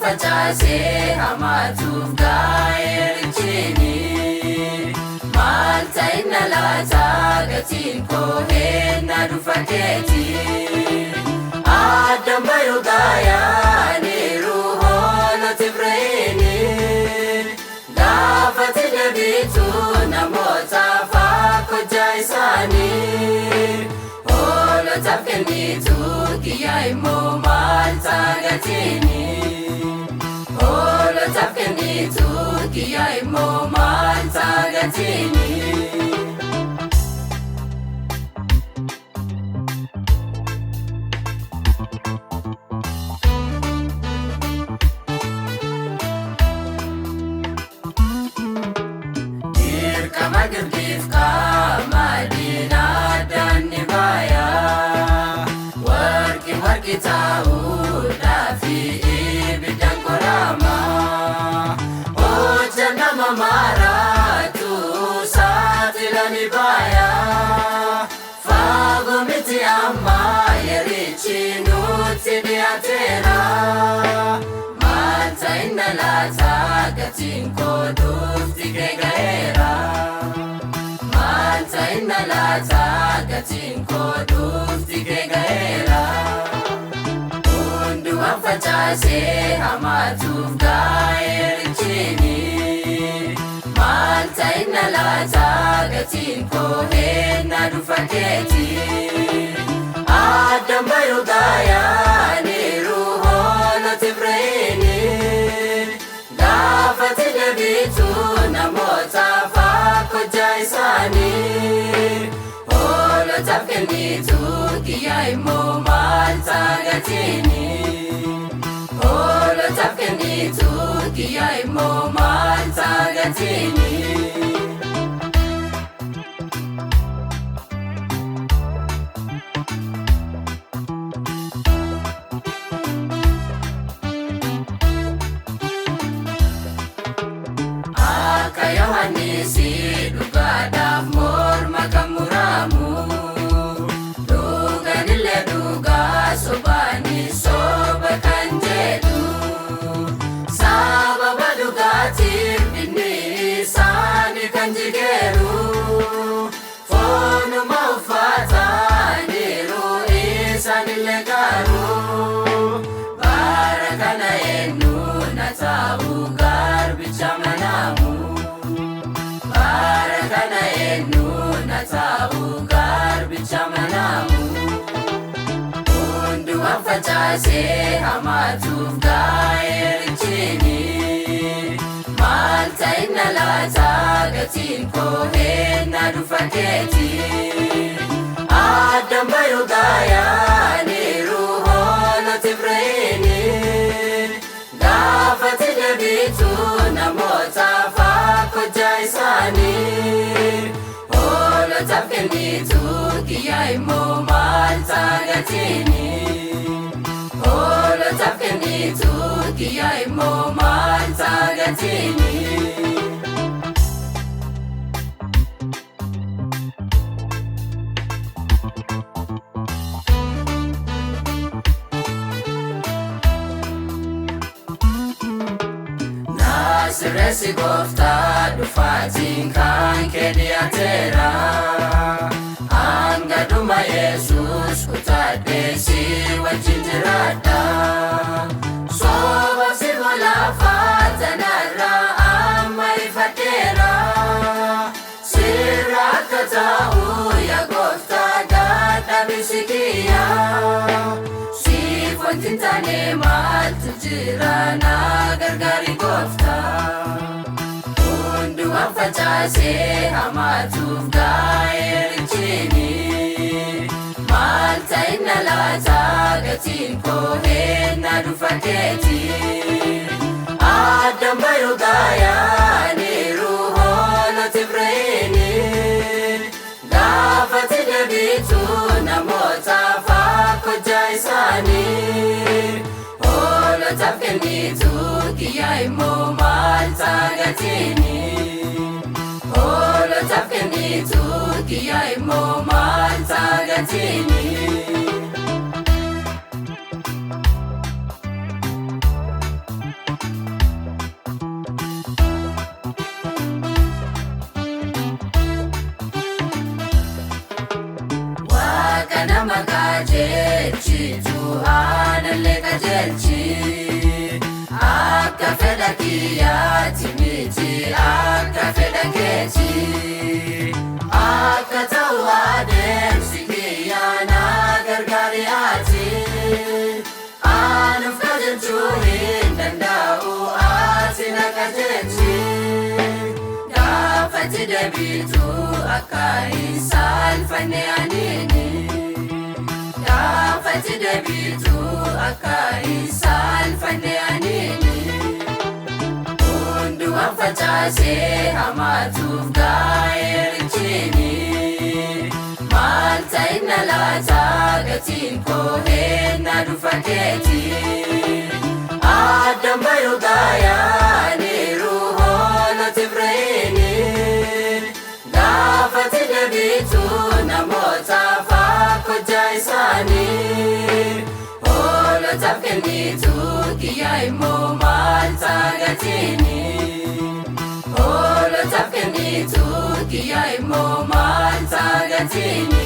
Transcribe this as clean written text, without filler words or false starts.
facaasee hamaatuuf gaa'eerichini maalta inna laataa gatiin koo heenna dhufateeti addaan bayuu gaayaaniiru hooloti bireeni gaafati deebitu namoota fakkojjaa isaanii hoolotaaf kennitu kiyyaa immoo maalta gatiini hoolotaaf kennitu kiyyaa immoo maalta gatiini. Magirdiif kamadina danni bayaa warqi ta'uudhaafi ibiddaan qoramaa hojja nama maraatu saaxilani bayaa fagoo miti amma yerichi nutti dhiyaateera maalta inna laataa gatiin koo dhufti ga'eera. Inna laataa gatiin koo dhufti ga'eera hundumaan facaasee hamaatuuf gaa'eerichini maalta inna laataa gatiin koo heenna dhufateeti addaan bayuu gaayaaniiru hooloti bireeni gaafati deebitu namoota fakkojjaa isaanii hoolotaaf kennitu kiyyaa immoo maalta gatiini hoolotaaf kennitu kiyyaa immoo maalta gatiini. Yohaanisi dhugaadhaaf morma kan muramu dhugaanillee dhugaa sobaanis soba kan jedhu sababa dhugaatiif dhimmi isaanii kan jigeeru foonuma uffataniiru isaanillee garuu bara kana eenyu na ta'u garbicha manamu. Ta'uu garbicha manamu hundumaan facaasee hamaatuuf gaa'eerichini maalta inna laataa gatiin koo heenna dhufateeti addaan bayuu gaayaaniiru hooloti bireeni gaafati deebitu namoota fakkojjaa isaanii hoolotaaf kennitu kiyyaa immoo maalta gatiini hoolotaaf kennitu kiyyaa immoo maalta gatiini. Sirreessi gooftaa dhufaatiin kan kee dhiyaateera hanga dhuma Yesuus kutadhee si wajjin jiraadha soba si laafaa tanarraa amma ifateera sirra akka ta'u yaa gooftaa dadhabisi kiyyaa siif wanti hin taane maaltu jira na gargaari gooftaa. Hundumaan facaasee hamaatuuf gaa'eerichini maalta inna laataa gatiin koo heenna dhufateeti addaan bayuu gaayaaniiru hooloti bireeni gaafati deebitu namoota fakkojjaa isaanii hoolotaaf kennitu kiyyaa immoo maalta gatiini hoolotaaf kennitu kiyyaa immoo maalta gatiini. kana makajeelchitu aanallee qajeelchi akka fedha kiyyaatti miti akka fedha keeti akka ta'u adeemsi kiyyaana gargaari ati anuuf qajeelchuu hin danda'u ati na qajeelchi gaafatti deebitu akka hin saalfanne anini gaafatti deebitu akka hin saalfanne anini hundumaan facaasee hamaatuuf gaa'eerichini maal ta'inna laata gatiin koo heenna dhufa keeti addaan bayuu gaayaaniiru hooloti bireeni gaafatti deebitu namoota fakkojjaa isaanii hoolotaaf kennitu kiyyaa immoo maal taagatiini hoolotaaf kennitu kiyyaa immoo maal taagatiini.